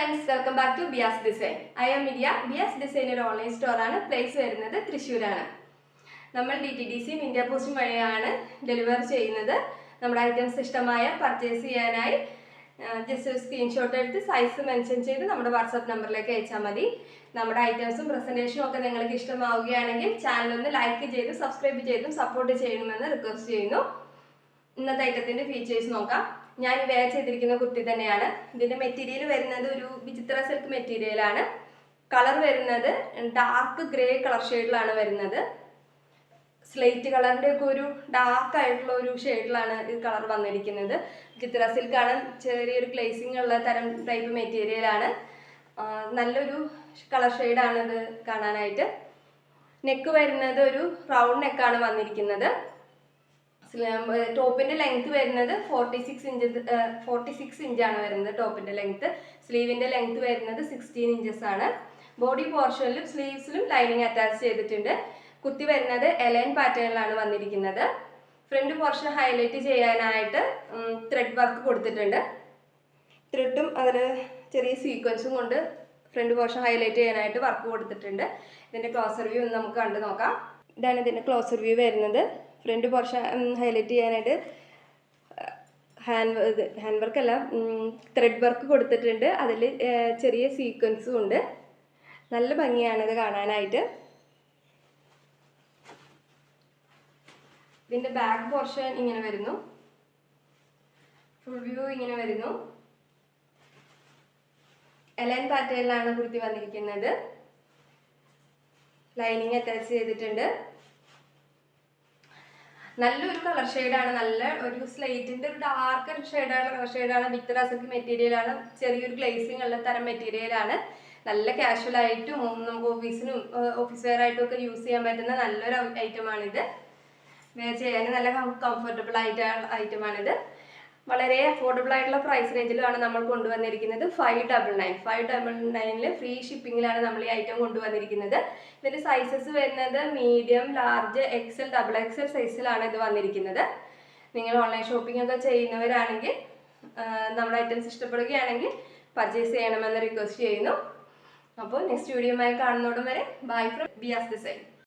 friends, welcome back to Bias Design. I am Media. Bias Design ഒരു online സ്റ്റോറാണ്. Place വരുന്നത് തൃശ്ശൂരാണ്. നമ്മൾ DTDC India post വഴിയാണ് deliver ചെയ്യുന്നത്. നമ്മുടെ ഐറ്റംസ് ഇഷ്ടമായ പർച്ചേസ് ചെയ്യാനായി ജസ്റ്റ് ഒരു സ്ക്രീൻഷോട്ട് എടുത്ത് സൈസ് മെൻഷൻ ചെയ്ത് നമ്മുടെ വാട്സാപ്പ് നമ്പറിലേക്ക് അയച്ചാൽ മതി. നമ്മുടെ ഐറ്റംസും പ്രസൻറ്റേഷനും ഒക്കെ നിങ്ങൾക്ക് ഇഷ്ടമാവുകയാണെങ്കിൽ ചാനൽ ഒന്ന് ലൈക്ക് ചെയ്ത് സബ്സ്ക്രൈബ് ചെയ്തും സപ്പോർട്ട് ചെയ്യണമെന്ന് റിക്വസ്റ്റ് ചെയ്യുന്നു. ഇന്നത്തെ ഐറ്റത്തിൻ്റെ ഫീച്ചേഴ്സ് നോക്കാം. ഞാൻ വെയർ ചെയ്തിരിക്കുന്ന കുർത്തി തന്നെയാണ്. ഇതിൻ്റെ മെറ്റീരിയൽ വരുന്നത് ഒരു വിചിത്ര സിൽക്ക് മെറ്റീരിയലാണ്. കളർ വരുന്നത് ഡാർക്ക് ഗ്രേ കളർ ഷെയ്ഡിലാണ് വരുന്നത്. സ്ലേറ്റ് കളറിൻ്റെ ഒക്കെ ഒരു ഡാർക്ക് ആയിട്ടുള്ള ഒരു ഷെയ്ഡിലാണ് ഈ കളർ വന്നിരിക്കുന്നത്. വിചിത്ര സിൽക്കാണ്, ചെറിയൊരു ഗ്ലേസിംഗ് ഉള്ള തരം ടൈപ്പ് മെറ്റീരിയലാണ്. നല്ലൊരു കളർ ഷെയ്ഡാണ് ഇത് കാണാനായിട്ട്. നെക്ക് വരുന്നത് ഒരു റൗണ്ട് നെക്കാണ് വന്നിരിക്കുന്നത്. ടോപ്പിൻ്റെ ലെങ്ത് വരുന്നത് 46 ഇഞ്ചാണ് വരുന്നത് ടോപ്പിൻ്റെ ലെങ്ത്. സ്ലീവിൻ്റെ ലെങ്ത് വരുന്നത് 16 ഇഞ്ചസ് ആണ്. ബോഡി പോർഷനിലും സ്ലീവ്സിലും ലൈനിങ് അറ്റാച്ച് ചെയ്തിട്ടുണ്ട്. കുർത്തി വരുന്നത് എലൈൻ പാറ്റേണിലാണ് വന്നിരിക്കുന്നത്. ഫ്രണ്ട് പോർഷൻ ഹൈലൈറ്റ് ചെയ്യാനായിട്ട് ത്രെഡ് വർക്ക് കൊടുത്തിട്ടുണ്ട്. ത്രെഡും അതിൽ ചെറിയ സീക്വൻസും കൊണ്ട് ഫ്രണ്ട് പോർഷൻ ഹൈലൈറ്റ് ചെയ്യാനായിട്ട് വർക്ക് കൊടുത്തിട്ടുണ്ട്. ഇതിൻ്റെ ക്ലോസർ വ്യൂ ഒന്ന് നമുക്ക് കണ്ടു നോക്കാം. ഇതാണ് ഇതിൻ്റെ ക്ലോസർ വ്യൂ വരുന്നത്. ഫ്രണ്ട് പോർഷൻ ഹൈലൈറ്റ് ചെയ്യാനായിട്ട് ഹാൻഡ് വർക്കല്ല, ത്രെഡ് വർക്ക് കൊടുത്തിട്ടുണ്ട്. അതിൽ ചെറിയ സീക്വൻസും ഉണ്ട്. നല്ല ഭംഗിയാണിത് കാണാനായിട്ട്. ഇതിൻ്റെ ബാക്ക് പോർഷൻ ഇങ്ങനെ വരുന്നു. ഫുൾ വ്യൂ ഇങ്ങനെ വരുന്നു. എലൈൻ പാറ്റേണിലാണ് കുർത്തി വന്നിരിക്കുന്നത്. ലൈനിങ് അറ്റാച്ച് ചെയ്തിട്ടുണ്ട്. നല്ലൊരു കളർ ഷെയ്ഡാണ്. നല്ല ഒരു സ്ലേറ്റിൻ്റെ ഒരു ഡാർക്ക് കളർ ഷെയ്ഡാണ്. വിക്ടർ സിൽക്ക് മെറ്റീരിയലാണ്. ചെറിയൊരു ഗ്ലേസിങ് ഉള്ള തരം മെറ്റീരിയലാണ്. നല്ല കാഷ്വൽ ആയിട്ടും നമുക്ക് ഓഫീസ് വെയർ ആയിട്ടും ഒക്കെ യൂസ് ചെയ്യാൻ പറ്റുന്ന നല്ലൊരു ഐറ്റമാണിത്. വെയർ ചെയ്യാൻ നല്ല കംഫർട്ടബിൾ ആയിട്ടുള്ള ഐറ്റമാണിത്. വളരെ അഫോർഡബിൾ ആയിട്ടുള്ള പ്രൈസ് റേഞ്ചിലാണ് നമ്മൾ കൊണ്ടുവന്നിരിക്കുന്നത്. 599 ഫ്രീ ഷിപ്പിങ്ങിലാണ് നമ്മൾ ഈ ഐറ്റം കൊണ്ടുവന്നിരിക്കുന്നത്. ഇതിൻ്റെ സൈസസ് വരുന്നത് മീഡിയം, ലാർജ്, XL, XXL സൈസിലാണ് ഇത് വന്നിരിക്കുന്നത്. നിങ്ങൾ ഓൺലൈൻ ഷോപ്പിംഗ് ഒക്കെ ചെയ്യുന്നവരാണെങ്കിൽ നമ്മുടെ ഐറ്റംസ് ഇഷ്ടപ്പെടുകയാണെങ്കിൽ പർച്ചേസ് ചെയ്യണമെന്ന് റിക്വസ്റ്റ് ചെയ്യുന്നു. അപ്പോൾ നെക്സ്റ്റ് വീഡിയോയുമായി കാണുന്നതോടും വരെ ബൈ ഫ്രം ബിയാസ് ഡിസൈൻ.